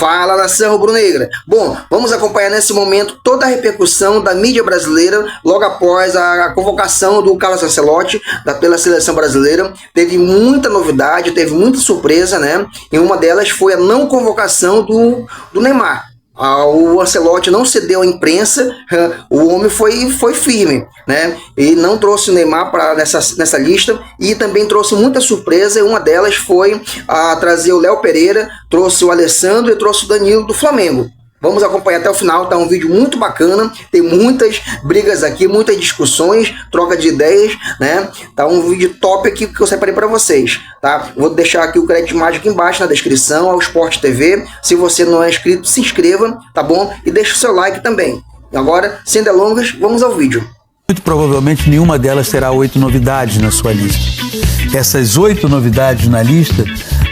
Fala, nação rubro-negra. Bom, vamos acompanhar nesse momento toda a repercussão da mídia brasileira logo após a convocação do Carlos Ancelotti pela seleção brasileira. Teve muita novidade, teve muita surpresa, né? E uma delas foi a não convocação do Neymar. O Ancelotti não cedeu à imprensa, o homem foi firme, né? E não trouxe o Neymar nessa lista, e também trouxe muita surpresa, e uma delas foi trazer o Léo Pereira, trouxe o Alessandro e trouxe o Danilo do Flamengo. Vamos acompanhar até o final, tá um vídeo muito bacana, tem muitas brigas aqui, muitas discussões, troca de ideias, né? Tá um vídeo top aqui que eu separei para vocês, tá? Vou deixar aqui o crédito mágico aqui embaixo na descrição, ao Sport TV. Se você não é inscrito, se inscreva, tá bom? E deixa o seu like também. Agora, sem delongas, vamos ao vídeo. Muito provavelmente nenhuma delas terá 8 novidades na sua lista. Essas 8 novidades na lista,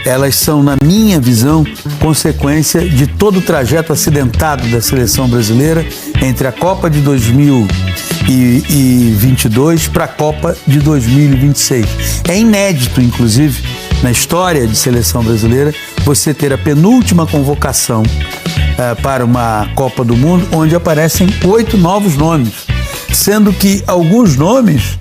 elas são, na minha visão, consequência de todo o trajeto acidentado da seleção brasileira entre a Copa de 2022 para a Copa de 2026. É inédito, inclusive, na história de seleção brasileira, você ter a penúltima convocação para uma Copa do Mundo, onde aparecem 8 novos nomes, sendo que alguns nomes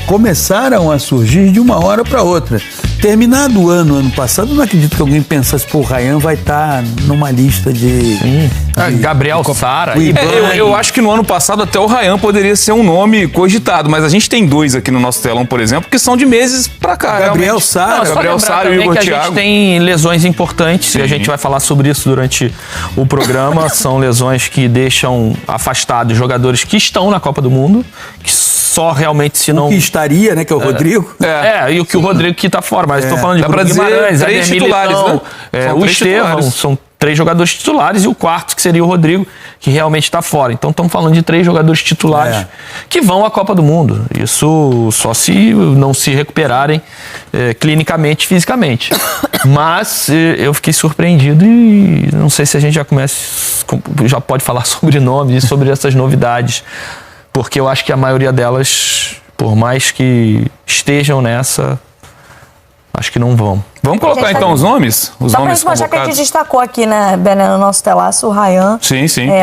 começaram a surgir de uma hora para outra. Terminado o ano passado, eu não acredito que alguém pensasse, pô, o Ryan vai estar numa lista de Gabriel Sara. Eu acho que no ano passado até o Ryan poderia ser um nome cogitado, mas a gente tem 2 aqui no nosso telão, por exemplo, que são de meses pra cá. Gabriel Sara e o Igor Thiago. A gente tem lesões importantes. Sim. E a gente vai falar sobre isso durante o programa. São lesões que deixam afastados jogadores que estão na Copa do Mundo, que só realmente se não... O que estaria, né, que é o Rodrigo. E o que o Rodrigo que tá fora, mas estou falando de Bruno Guimarães, 3 titulares, né? O Estevão, são 3 jogadores titulares, e o quarto, que seria o Rodrigo, que realmente está fora. Então estamos falando de 3 jogadores titulares que vão à Copa do Mundo. Isso só se não se recuperarem clinicamente, fisicamente. Mas eu fiquei surpreendido, e não sei se a gente já pode falar sobre nomes e sobre essas novidades, porque eu acho que a maioria delas, por mais que estejam nessa, acho que não vão. Vamos colocar então os nomes? Os Só nomes pra gente, já que a gente destacou aqui, né, Bené, no nosso telaço, o Ryan,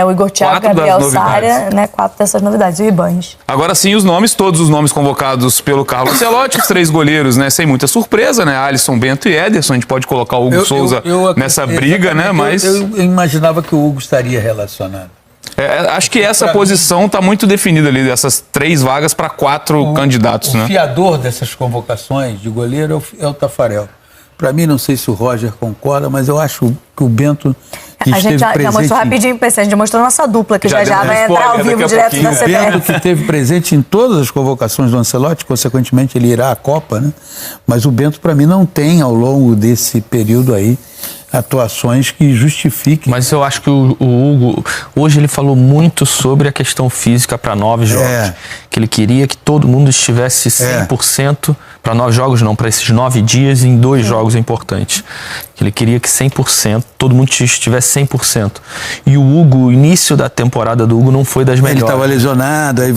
o Igor Thiago, Gabriel Sara, né, 4 dessas novidades, e o Ibanez. Agora sim, os nomes, todos os nomes convocados pelo Carlos Ancelotti, os 3 goleiros, né, sem muita surpresa, né, Alisson, Bento e Ederson. A gente pode colocar o Hugo Souza nessa briga, né, mas... Eu imaginava que o Hugo estaria relacionado. Acho que essa posição está muito definida ali, dessas 3 vagas para 4 candidatos, né? O fiador dessas convocações de goleiro é o Tafarel. Para mim, não sei se o Roger concorda, mas eu acho que o Bento, que a gente já mostrou rapidinho, a gente já mostrou nossa dupla, que já vai entrar ao vivo direto da CBF. O Bento, que esteve presente em todas as convocações do Ancelotti, consequentemente ele irá à Copa, né? Mas o Bento, para mim, não tem, ao longo desse período aí, atuações que justifiquem. Mas eu acho que o Hugo, hoje ele falou muito sobre a questão física para 9 jogos. Que ele queria que todo mundo estivesse 100%, para 9 jogos não, para esses 9 dias em 2 jogos importantes. Ele queria que 100%, todo mundo estivesse 100%. E o Hugo, o início da temporada do Hugo não foi das melhores. Ele estava lesionado, aí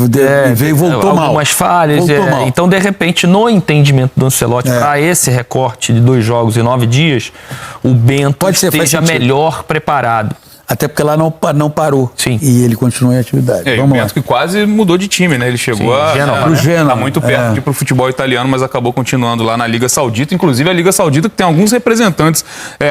veio e voltou mal. Algumas falhas. Então, de repente, no entendimento do Ancelotti, para esse recorte de 2 jogos e 9 dias, o Bento esteja melhor preparado. Até porque lá não parou. Sim. E ele continua em atividade. O Bento que quase mudou de time, né? Ele chegou tá muito perto de ir pro futebol italiano, mas acabou continuando lá na Liga Saudita. Inclusive a Liga Saudita, que tem alguns representantes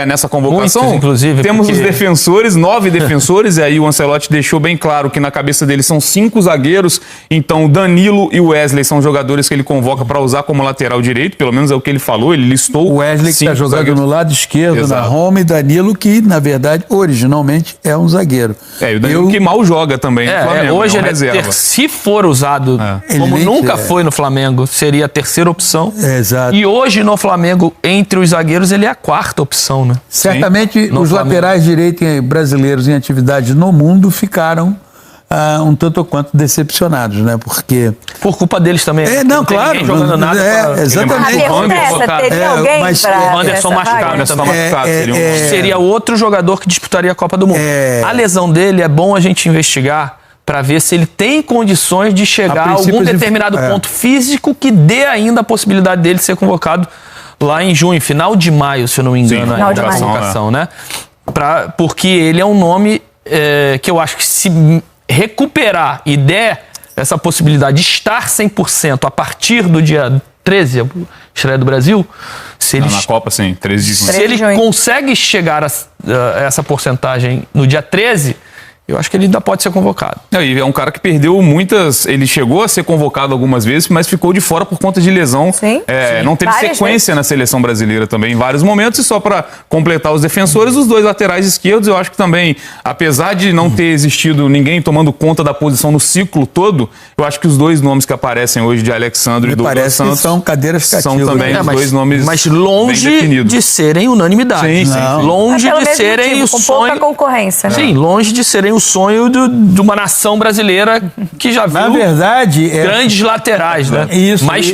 nessa convocação. Muitos, inclusive. Temos os defensores, 9 defensores, e aí o Ancelotti deixou bem claro que na cabeça dele são 5 zagueiros. Então o Danilo e o Wesley são jogadores que ele convoca para usar como lateral direito, pelo menos é o que ele falou, ele listou. O Wesley que está jogando zagueiros no lado esquerdo, na Roma, e Danilo que, na verdade, originalmente é um zagueiro. E o Danilo que mal joga também no Flamengo. Hoje ele se for usado como nunca foi no Flamengo, seria a 3ª opção. Exato. E hoje no Flamengo, entre os zagueiros, ele é a 4ª opção, né? Certamente os laterais direitos brasileiros em atividade no mundo ficaram um tanto ou quanto decepcionados, né? Porque... Por culpa deles também. Não, claro. Jogando nada exatamente. Teria alguém o Anderson machucado. Seria outro jogador que disputaria a Copa do Mundo. A lesão dele é bom a gente investigar para ver se ele tem condições de chegar a algum determinado ponto físico que dê ainda a possibilidade dele ser convocado lá em junho, final de maio, se eu não me engano, a convocação, né? porque ele é um nome que eu acho que se recuperar e der essa possibilidade de estar 100% a partir do dia 13, a estreia do Brasil, se ele, na Copa, sim, 13 de junho. Se ele consegue chegar a essa porcentagem no dia 13, eu acho que ele ainda pode ser convocado. E é um cara que perdeu muitas... Ele chegou a ser convocado algumas vezes, mas ficou de fora por conta de lesão. Sim. Não teve sequência na seleção brasileira também em vários momentos. E só para completar os defensores, os dois laterais esquerdos, eu acho que também, apesar de não ter existido ninguém tomando conta da posição no ciclo todo, eu acho que os dois nomes que aparecem hoje, de Alexandre e Douglas Santos, são cadeiras cativas. São também os dois nomes mas longe de serem unanimidade. Sim. Longe de serem o sonho... Com pouca concorrência, né? Sim, longe de serem o sonho de uma nação brasileira que já viu, na verdade, grandes laterais, né? Isso. Mas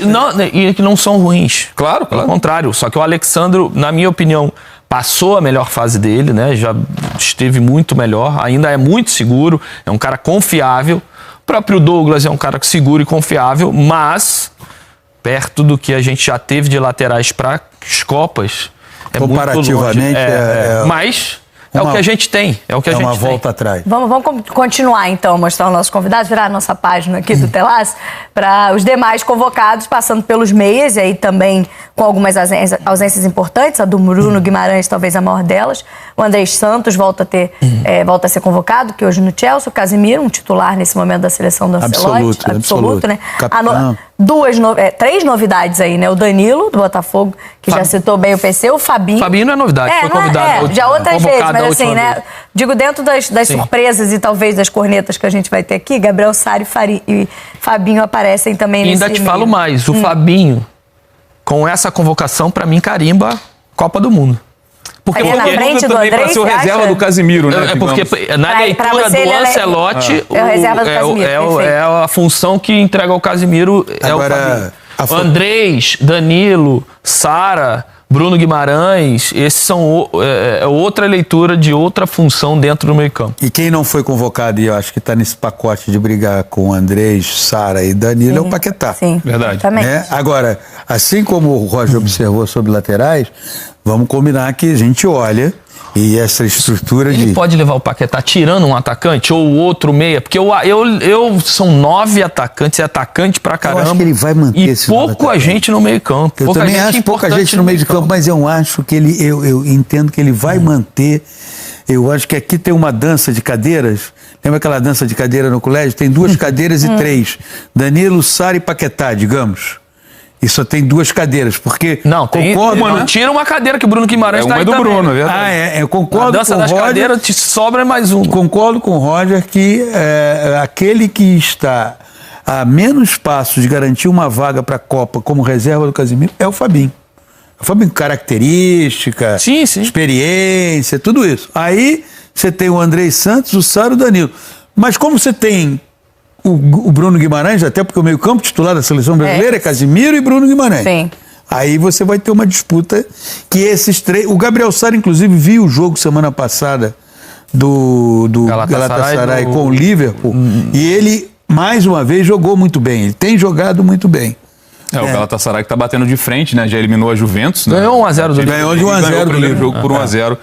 que não são ruins. Claro. Pelo contrário. Só que o Alexandro, na minha opinião, passou a melhor fase dele, né? Já esteve muito melhor, ainda é muito seguro, é um cara confiável. O próprio Douglas é um cara seguro e confiável, mas perto do que a gente já teve de laterais para as Copas, comparativamente, mas é o que a gente tem. É o que a gente uma tem. volta atrás. Vamos continuar, então, mostrar os nossos convidados, virar a nossa página aqui do Telas, para os demais convocados, passando pelos meias, e aí também com algumas ausências importantes, a do Bruno Guimarães, talvez a maior delas. O Andrés Santos volta a ser convocado, que hoje no Chelsea. O Casemiro, um titular nesse momento da seleção do Ancelotti. Absoluto, né? Três novidades aí, né? O Danilo, do Botafogo, que já citou bem o PC. O Fabinho. Fabinho não é novidade, foi convidado. Já outras vezes, mas assim, né? Digo, dentro das surpresas e talvez das cornetas que a gente vai ter aqui, Gabriel Sara e Fabinho aparecem também nesse ainda te falo mais, o Fabinho, com essa convocação, pra mim, carimba Copa do Mundo. Porque na frente do Andrés, para ser o reserva do Casemiro, né? Porque na leitura do Ancelotti, é a função que entrega ao Casemiro. Agora, o Fabinho. Andrés, Danilo, Sara, Bruno Guimarães, esses são outra leitura de outra função dentro do meio-campo. E quem não foi convocado, e eu acho que está nesse pacote de brigar com o Andrés, Sara e Danilo, é o Paquetá. Sim, verdade. Agora, assim como o Roger observou sobre laterais, vamos combinar que a gente olha e essa estrutura Ele pode levar o Paquetá tirando um atacante ou o outro meia, porque são 9 atacantes, é atacante pra caramba. Eu acho que ele vai manter esse pouca gente no meio campo. Eu também acho pouca gente no meio de campo, mas eu acho que eu entendo que ele vai manter. Eu acho que aqui tem uma dança de cadeiras. Lembra aquela dança de cadeira no colégio? Tem 2 cadeiras e 3. Danilo, Sara e Paquetá, digamos. E só tem 2 cadeiras, porque... Não, tira uma cadeira que o Bruno Guimarães está aí do também. Bruno, é verdade. Eu concordo com o Roger. A dança das cadeiras te sobra mais um. Concordo com o Roger que aquele que está a menos passos de garantir uma vaga para a Copa como reserva do Casemiro é o Fabinho. O Fabinho, característica, experiência, tudo isso. Aí você tem o Andrés Santos, o Sara e o Danilo. Mas como você tem... O Bruno Guimarães, até porque o meio-campo titular da seleção brasileira é Casemiro e Bruno Guimarães. Sim. Aí você vai ter uma disputa que esses 3... O Gabriel Sara, inclusive, viu o jogo semana passada do Galatasaray com o Liverpool. E ele, mais uma vez, jogou muito bem. Ele tem jogado muito bem. O Galatasaray que tá batendo de frente, né? Já eliminou a Juventus. Ganhou 1-0 do Liverpool. Ganhou de 1-0 do primeiro jogo por 1-0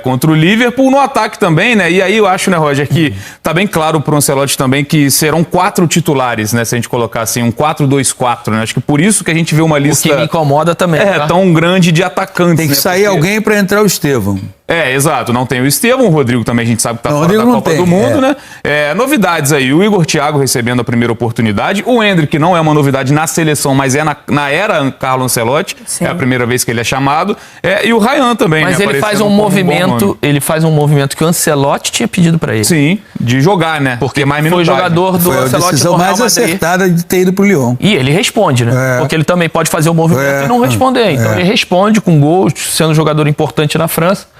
contra o Liverpool. No ataque também, né? E aí eu acho, né, Roger, que tá bem claro pro Ancelotti também que serão 4 titulares, né? Se a gente colocar assim, um 4-2-4, né? Acho que por isso que a gente vê uma lista... O que me incomoda também. Tão grande de atacantes. Tem que sair alguém para entrar o Estevão. Exato. Não tem o Estevão, o Rodrigo também a gente sabe que tá fora da Copa do Mundo, né? Novidades aí, o Igor Thiago recebendo a primeira oportunidade, o Endrick não é uma novidade na seleção, mas é na era Carlo Ancelotti, é a primeira vez que ele é chamado, e o Ryan também, mas né? Ele faz um movimento que o Ancelotti tinha pedido para ele. Sim, de jogar, né? Porque mais foi jogador do Ancelotti. Foi a decisão mais acertada de ter ido pro Lyon. E ele responde, né? Porque ele também pode fazer o movimento e não responder. Então ele responde com gols, sendo um jogador importante na França.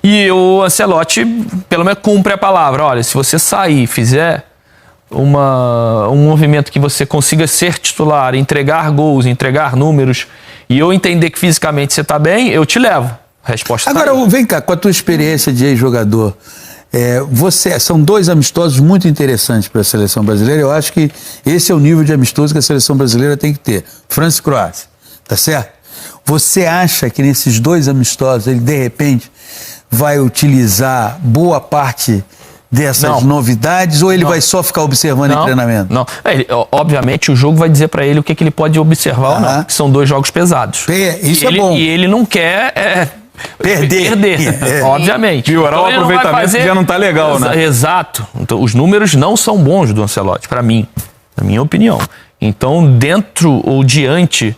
E o Ancelotti, pelo menos, cumpre a palavra. Olha, se você sair e fizer um movimento que você consiga ser titular, entregar gols, entregar números, e eu entender que fisicamente você está bem, eu te levo. A resposta Agora, vem cá, com a tua experiência de ex-jogador, são 2 amistosos muito interessantes para a seleção brasileira. Eu acho que esse é o nível de amistoso que a seleção brasileira tem que ter. França e Croácia, tá certo? Você acha que nesses 2 amistosos, ele de repente vai utilizar boa parte dessas novidades ou ele vai só ficar observando em treinamento? Não. Obviamente o jogo vai dizer para ele o que ele pode observar ou não, que são 2 jogos pesados. Isso é bom. E ele não quer perder. Obviamente. Piorar o aproveitamento que já não tá legal, né? Exato. Então, os números não são bons do Ancelotti, para mim, na minha opinião. Então, dentro ou diante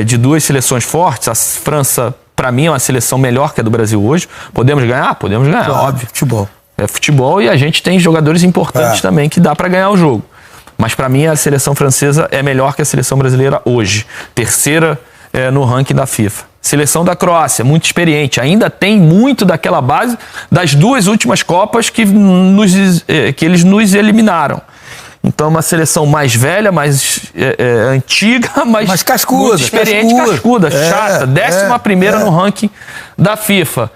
de 2 seleções fortes, a França, para mim, é uma seleção melhor que a do Brasil hoje. Podemos ganhar? Podemos ganhar, óbvio. Futebol. É futebol e a gente tem jogadores importantes também que dá para ganhar o jogo. Mas para mim a seleção francesa é melhor que a seleção brasileira hoje. Terceira no ranking da FIFA. Seleção da Croácia, muito experiente. Ainda tem muito daquela base das 2 últimas Copas que eles nos eliminaram. Então é uma seleção mais velha, mais antiga, mas cascuda, muito experiente, cascuda, chata. 11ª no ranking da FIFA.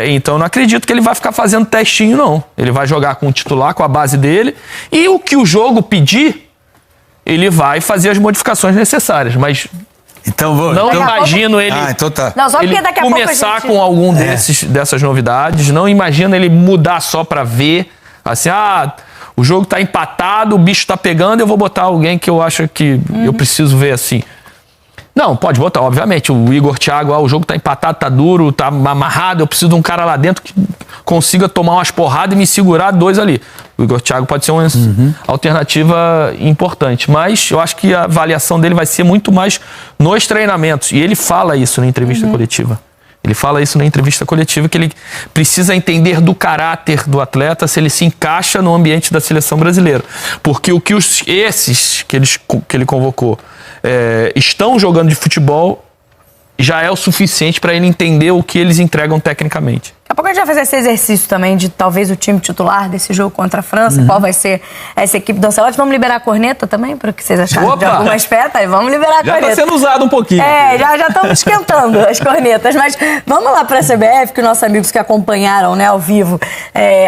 Então não acredito que ele vai ficar fazendo testinho, não. Ele vai jogar com o titular, com a base dele, e o que o jogo pedir, ele vai fazer as modificações necessárias, mas não imagino ele, ele começar com algum dessas novidades, não imagino ele mudar só para ver, assim, o jogo tá empatado, o bicho tá pegando, eu vou botar alguém que eu acho que eu preciso ver assim. Não, pode botar, obviamente. O Igor Thiago, o jogo tá empatado, tá duro, tá amarrado, eu preciso de um cara lá dentro que consiga tomar umas porradas e me segurar 2 ali. O Igor Thiago pode ser uma alternativa importante, mas eu acho que a avaliação dele vai ser muito mais nos treinamentos. E ele fala isso na entrevista coletiva. Ele fala isso na entrevista coletiva, que ele precisa entender do caráter do atleta, se ele se encaixa no ambiente da seleção brasileira. Porque o que esses que ele convocou estão jogando de futebol já é o suficiente para ele entender o que eles entregam tecnicamente. Daqui a pouco a gente vai fazer esse exercício também de talvez o time titular desse jogo contra a França, qual vai ser essa equipe do Ancelotti. Vamos liberar a corneta também, para o que vocês acharam de algumas peças? Vamos liberar a corneta. Já está sendo usado um pouquinho. Já estamos esquentando as cornetas. Mas vamos lá para a CBF, que os nossos amigos que acompanharam, né, ao vivo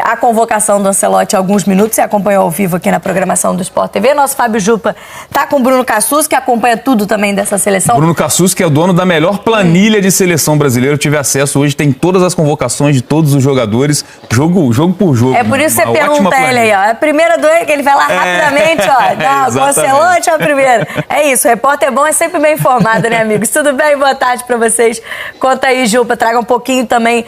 a convocação do Ancelotti há alguns minutos, e acompanhou ao vivo aqui na programação do Sport TV. Nosso Fábio Jupa está com o Bruno Cassus, que acompanha tudo também dessa seleção. Bruno Cassus, que é o dono da melhor planilha de seleção brasileira. Eu tive acesso hoje, tem todas as convocações de todos os jogadores, jogo por jogo. É por isso que você pergunta a ele aí, ó. A primeira do ele, que ele vai lá rapidamente, ó. O Ancelotti é a primeira. É isso, o repórter bom é sempre bem informado, né, amigos? Tudo bem? Boa tarde pra vocês. Conta aí, Jupa, traga um pouquinho também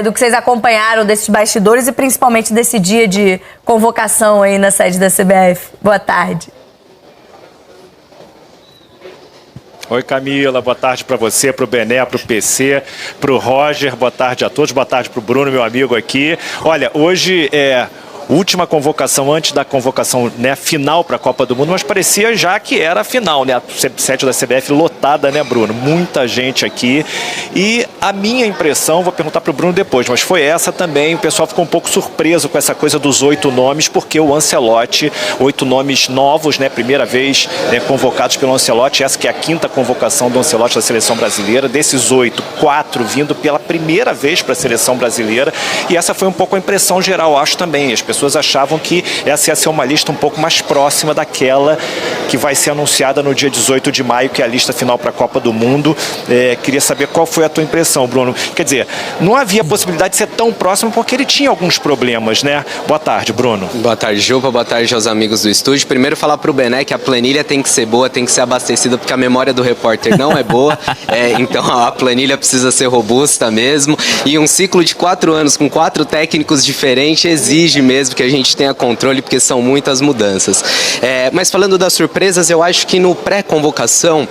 do que vocês acompanharam desses bastidores e principalmente desse dia de convocação aí na sede da CBF. Boa tarde. Oi, Camila, boa tarde para você, para o Bené, para o PC, para o Roger, boa tarde a todos, boa tarde para o Bruno, meu amigo aqui. Olha, hoje última convocação antes da convocação, né, final para a Copa do Mundo, mas parecia já que era a final, né? A sede da CBF lotada, né, Bruno? Muita gente aqui. E a minha impressão, vou perguntar para o Bruno depois, mas foi essa também. O pessoal ficou um pouco surpreso com essa coisa dos 8 nomes, porque o Ancelotti, 8 nomes novos, né? Primeira vez, né, convocados pelo Ancelotti. Essa que é a 5ª convocação do Ancelotti da seleção brasileira. Desses 8, 4 vindo pela primeira vez para a seleção brasileira. E essa foi um pouco a impressão geral, acho também. As pessoas achavam que essa ia ser uma lista um pouco mais próxima daquela que vai ser anunciada no dia 18 de maio, que é a lista final para a Copa do Mundo. Queria saber qual foi a tua impressão, Bruno. Quer dizer, não havia possibilidade de ser tão próximo porque ele tinha alguns problemas, né? Boa tarde, Bruno. Boa tarde, Jupa. Boa tarde aos amigos do estúdio. Primeiro falar para o Bené que a planilha tem que ser boa, tem que ser abastecida, porque a memória do repórter não é boa. Então a planilha precisa ser robusta mesmo. E um ciclo de 4 anos com 4 técnicos diferentes exige mesmo que a gente tenha controle, porque são muitas mudanças. Mas falando das surpresas, eu acho que no pré-convocação,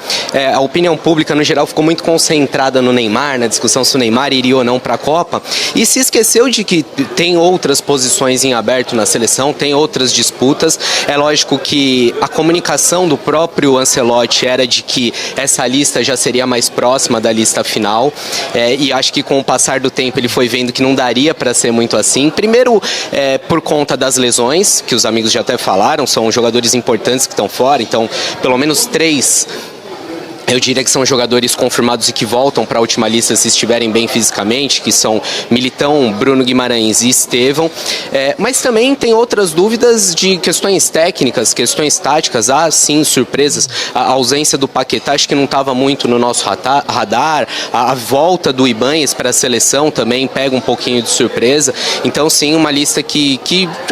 a opinião pública no geral ficou muito concentrada no Neymar, na discussão se o Neymar iria ou não para a Copa, e se esqueceu de que tem outras posições em aberto na seleção, tem outras disputas. É lógico que a comunicação do próprio Ancelotti era de que essa lista já seria mais próxima da lista final, e acho que com o passar do tempo ele foi vendo que não daria para ser muito assim. Primeiro, por conta das lesões, que os amigos já até falaram, são jogadores importantes que estão fora, então pelo menos 3 Eu diria que são jogadores confirmados e que voltam para a última lista se estiverem bem fisicamente, que são Militão, Bruno Guimarães e Estevão. Mas também tem outras dúvidas de questões técnicas, questões táticas. Há sim surpresas. A ausência do Paquetá acho que não estava muito no nosso radar. A volta do Ibáñez para a seleção também pega um pouquinho de surpresa. Então sim, uma lista que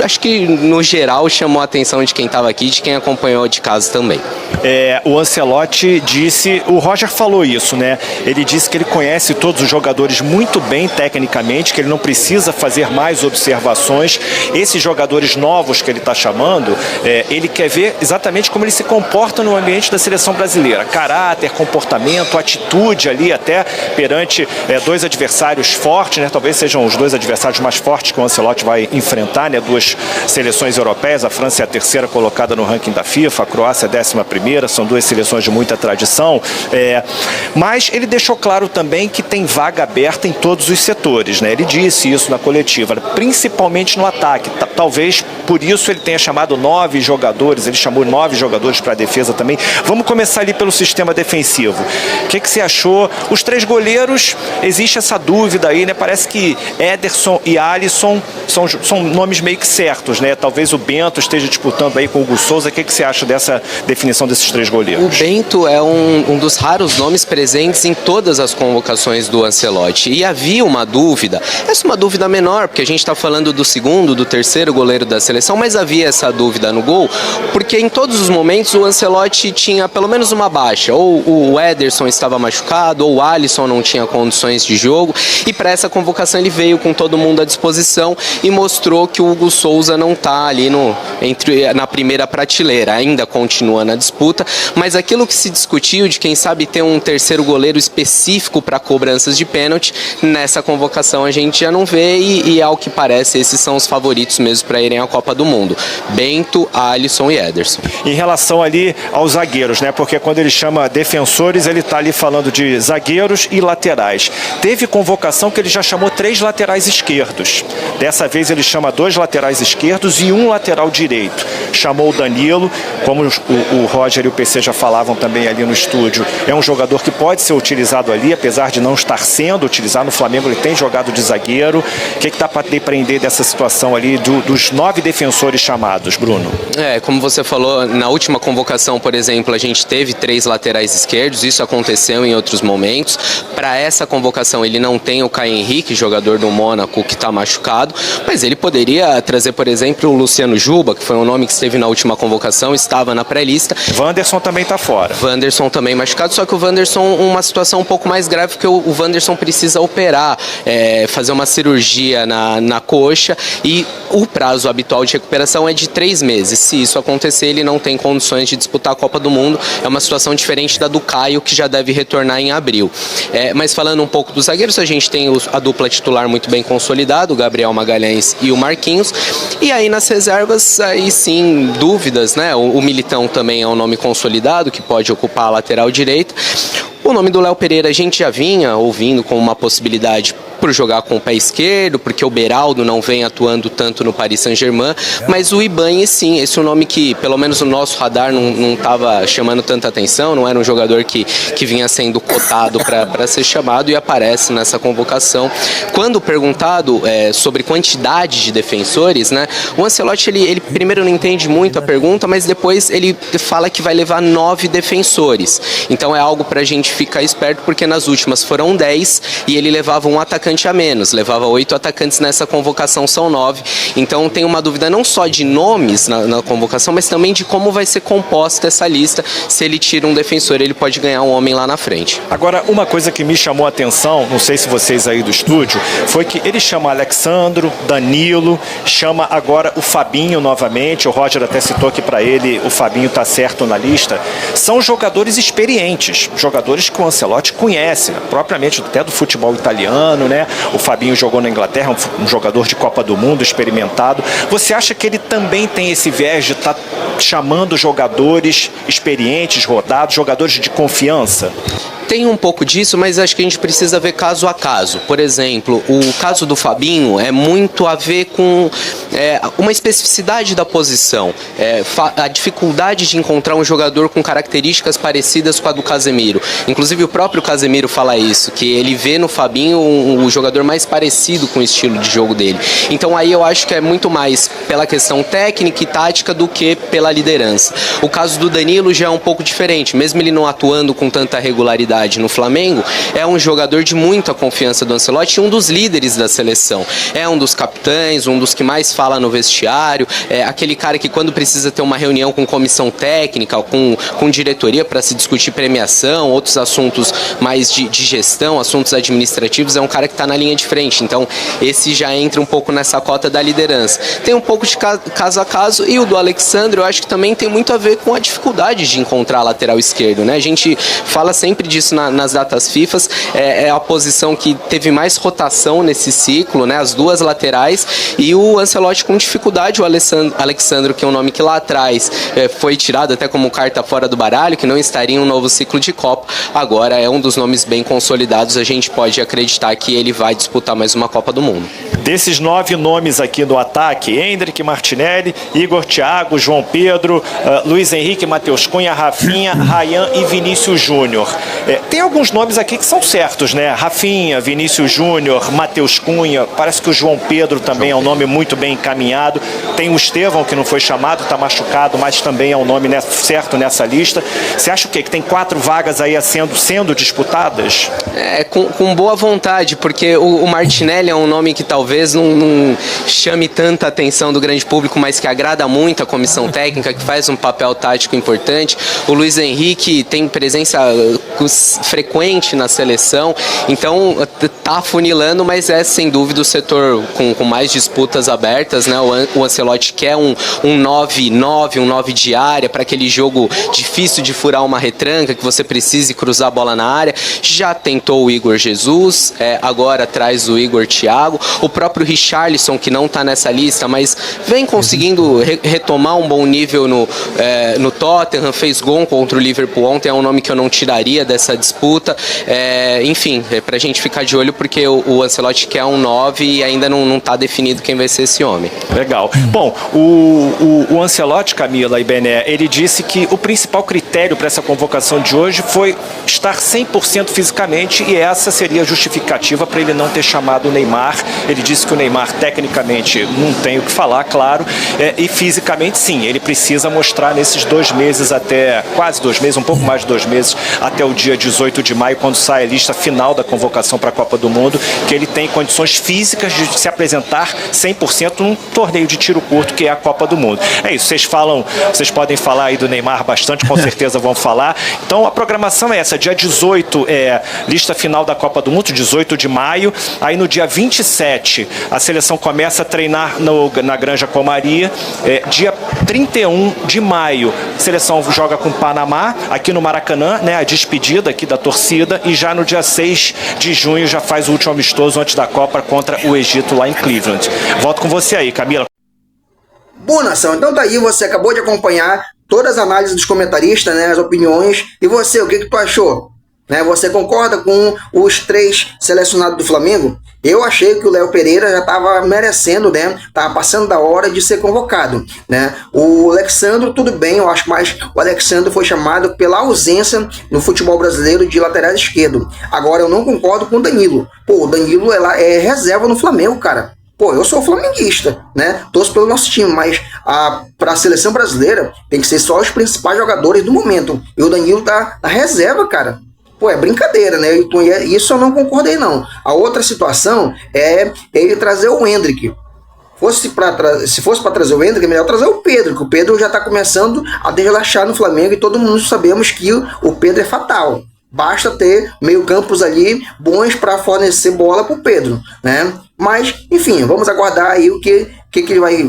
acho que no geral chamou a atenção de quem estava aqui e de quem acompanhou de casa também. O Ancelotti disse, o Roger falou isso, né? Ele disse que ele conhece todos os jogadores muito bem tecnicamente, que ele não precisa fazer mais observações. Esses jogadores novos que ele está chamando, ele quer ver exatamente como eles se comportam no ambiente da seleção brasileira. Caráter, comportamento, atitude ali até perante dois adversários fortes, né? Talvez sejam os dois adversários mais fortes que o Ancelotti vai enfrentar, né? Duas seleções europeias, a França é a terceira colocada no ranking da FIFA, a Croácia é a 11ª, são duas seleções de muita tradição. Mas ele deixou claro também que tem vaga aberta em todos os setores, né? Ele disse isso na coletiva, principalmente no ataque. Talvez por isso ele tenha chamado 9 jogadores, ele chamou 9 jogadores para a defesa também. Vamos começar ali pelo sistema defensivo. O que você achou? Os 3 goleiros, existe essa dúvida aí, né? Parece que Ederson e Alisson são nomes meio que certos, né? Talvez o Bento esteja disputando aí com o Hugo Souza. O que você acha dessa definição desses 3 goleiros? O Bento é um dos raros nomes presentes em todas as convocações do Ancelotti. E havia uma dúvida, essa é uma dúvida menor, porque a gente está falando do segundo, do terceiro goleiro da seleção, mas havia essa dúvida no gol, porque em todos os momentos o Ancelotti tinha pelo menos uma baixa, ou o Ederson estava machucado, ou o Alisson não tinha condições de jogo, e para essa convocação ele veio com todo mundo à disposição e mostrou que o Hugo Souza não está ali na primeira prateleira, ainda continua na disputa, mas aquilo que se discutiu de quem sabe ter um terceiro goleiro específico para cobranças de pênalti, nessa convocação a gente já não vê e ao que parece esses são os favoritos mesmo para irem à Copa do Mundo. Bento, Alisson e Ederson. Em relação ali aos zagueiros, né? Porque quando ele chama defensores, ele está ali falando de zagueiros e laterais. Teve convocação que ele já chamou 3 laterais esquerdos. Dessa vez ele chama 2 laterais esquerdos e 1 lateral direito. Chamou o Danilo, como o Roger e o PC já falavam também ali no estúdio, é um jogador que pode ser utilizado ali, apesar de não estar sendo utilizado. No Flamengo ele tem jogado de zagueiro. O que está para depreender dessa situação ali dos 9 defensores chamados, Bruno? Como você falou, na última convocação, por exemplo, a gente teve 3 laterais esquerdos, isso aconteceu em outros momentos. Para essa convocação ele não tem o Caio Henrique, jogador do Mônaco, que está machucado, mas ele poderia trazer, por exemplo, o Luciano Juba, que foi um nome que esteve na última convocação, estava na pré-lista. Wanderson também está fora. Wanderson também machucado, só que o Wanderson uma situação um pouco mais grave, porque o Wanderson precisa operar, fazer uma cirurgia na coxa, e o prazo habitual de recuperação é de 3 meses. Se isso acontecer, ele não tem condições de disputar a Copa do Mundo. É uma situação diferente da do Caio, que já deve retornar em abril. Mas falando um pouco dos zagueiros, a gente tem a dupla titular muito bem consolidada, o Gabriel Magalhães e o Marquinhos. E aí nas reservas, aí sim, dúvidas, né? O Militão também é um nome consolidado, que pode ocupar a lateral direita. O nome do Léo Pereira a gente já vinha ouvindo como uma possibilidade por jogar com o pé esquerdo, porque o Beraldo não vem atuando tanto no Paris Saint-Germain, mas o Ibáñez sim, esse é um nome que pelo menos no nosso radar não estava chamando tanta atenção, não era um jogador que vinha sendo cotado para ser chamado e aparece nessa convocação. Quando perguntado sobre quantidade de defensores, né, o Ancelotti ele primeiro não entende muito a pergunta, mas depois ele fala que vai levar 9 defensores, então é algo para a gente ficar esperto, porque nas últimas foram 10 e ele levava um atacante a menos, levava 8 atacantes, nessa convocação são 9, então tem uma dúvida não só de nomes na convocação, mas também de como vai ser composta essa lista. Se ele tira um defensor, ele pode ganhar um homem lá na frente. Agora, uma coisa que me chamou a atenção, não sei se vocês aí do estúdio, foi que ele chama Alexandro, Danilo, chama agora o Fabinho novamente, o Roger até citou aqui para ele, o Fabinho tá certo na lista. São jogadores experientes, jogadores que o Ancelotti conhece, né? Propriamente até do futebol italiano, né? O Fabinho jogou na Inglaterra, um jogador de Copa do Mundo, experimentado. Você acha que ele também tem esse viés de estar chamando jogadores experientes, rodados, jogadores de confiança? Tem um pouco disso, mas acho que a gente precisa ver caso a caso. Por exemplo, o caso do Fabinho é muito a ver com uma especificidade da posição, a dificuldade de encontrar um jogador com características parecidas com a do Casemiro. Inclusive o próprio Casemiro fala isso, que ele vê no Fabinho o jogador mais parecido com o estilo de jogo dele. Então aí eu acho que é muito mais pela questão técnica e tática do que pela liderança. O caso do Danilo já é um pouco diferente, mesmo ele não atuando com tanta regularidade no Flamengo, é um jogador de muita confiança do Ancelotti e um dos líderes da seleção. É um dos capitães, um dos que mais fala no vestiário, é aquele cara que quando precisa ter uma reunião com comissão técnica, com diretoria para se discutir premiação, outros assuntos mais de gestão, assuntos administrativos, é um cara que está na linha de frente. Então esse já entra um pouco nessa cota da liderança. Tem um pouco de caso a caso, e o do Alexandre eu acho que também tem muito a ver com a dificuldade de encontrar lateral esquerdo, né? A gente fala sempre disso nas datas FIFA, é a posição que teve mais rotação nesse ciclo, né? As duas laterais, e o Ancelotti com dificuldade, o Alexandre, que é um nome que lá atrás foi tirado até como carta fora do baralho, que não estaria em um novo ciclo de Copa, agora é um dos nomes bem consolidados, a gente pode acreditar que ele vai disputar mais uma Copa do Mundo. Desses 9 nomes aqui no ataque, Endrick, Martinelli, Igor, Thiago, João Pedro, Luiz Henrique, Matheus Cunha, Rafinha, Ryan e Vinícius Júnior. Tem alguns nomes aqui que são certos, né? Rafinha, Vinícius Júnior, Matheus Cunha, parece que o João Pedro também é um nome muito bem encaminhado. Tem o Estevão, que não foi chamado, está machucado, mas também é um nome certo nessa lista. Você acha o quê? Que tem 4 vagas aí sendo disputadas? Com boa vontade, porque o Martinelli é um nome que talvez não chame tanta atenção do grande público, mas que agrada muito a comissão técnica, que faz um papel tático importante. O Luiz Henrique tem presença frequente na seleção, então tá afunilando, mas é sem dúvida o setor com mais disputas abertas, né? O Ancelotti quer um 9-9, um 9 de área, para aquele jogo difícil de furar uma retranca, que você precise cruzar a bola na área. Já tentou o Igor Jesus, agora traz o Igor Thiago, o próprio Richarlison, que não está nessa lista, mas vem conseguindo retomar um bom nível no Tottenham, fez gol contra o Liverpool ontem, é um nome que eu não tiraria dessa disputa. Enfim, pra gente ficar de olho, porque o Ancelotti quer um 9 e ainda não está definido quem vai ser esse homem. Legal. Bom, o Ancelotti, Camila e Bené, ele disse que o principal critério para essa convocação de hoje foi estar 100% fisicamente, e essa seria a justificativa para ele não ter chamado o Neymar. Ele disse que o Neymar tecnicamente não tem o que falar, claro, e fisicamente sim, ele precisa mostrar nesses 2 meses, até quase 2 meses, um pouco mais de 2 meses, até o dia 18 de maio, quando sai a lista final da convocação para a Copa do Mundo, que ele tem condições físicas de se apresentar 100% num torneio de tiro curto, que é a Copa do Mundo. É isso, vocês podem falar aí do Neymar bastante, com certeza vão falar. Então a programação é essa, dia 18 lista final da Copa do Mundo, 18 de maio, aí no dia 27 a seleção começa a treinar na Granja Comaria, dia 31 de maio a seleção joga com o Panamá, aqui no Maracanã, né, a despedida aqui da torcida, e já no dia 6 de junho já faz o último amistoso antes da Copa contra o Egito lá em Cleveland. Volto com você aí, Camila. Boa, nação, então tá aí, você acabou de acompanhar todas as análises dos comentaristas, né, as opiniões, e você, o que tu achou? Né, você concorda com os 3 selecionados do Flamengo? Eu achei que o Léo Pereira já estava merecendo, né? Estava passando da hora de ser convocado, né? O Alexandre, tudo bem, eu acho, mas o Alexandre foi chamado pela ausência no futebol brasileiro de lateral esquerdo. Agora, eu não concordo com o Danilo. Pô, o Danilo é reserva no Flamengo, cara. Pô, eu sou flamenguista, né? Torço pelo nosso time, mas para a seleção brasileira tem que ser só os principais jogadores do momento. E o Danilo tá na reserva, cara. Pô, é brincadeira, né? Isso eu não concordei, não. A outra situação é ele trazer o Endrick. Se fosse para trazer o Endrick, é melhor trazer o Pedro, que o Pedro já está começando a relaxar no Flamengo, e todo mundo sabemos que o Pedro é fatal. Basta ter meio-campos ali bons para fornecer bola para o Pedro, né? Mas, enfim, vamos aguardar aí o que ele vai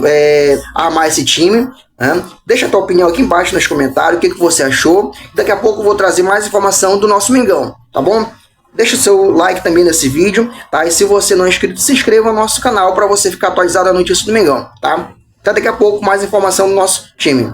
armar esse time, né? Deixa a tua opinião aqui embaixo nos comentários, o que você achou. Daqui a pouco eu vou trazer mais informação do nosso Mengão, tá bom? Deixa o seu like também nesse vídeo, tá? E se você não é inscrito, se inscreva no nosso canal para você ficar atualizado da notícia do Mengão, tá? Até daqui a pouco, mais informação do nosso time.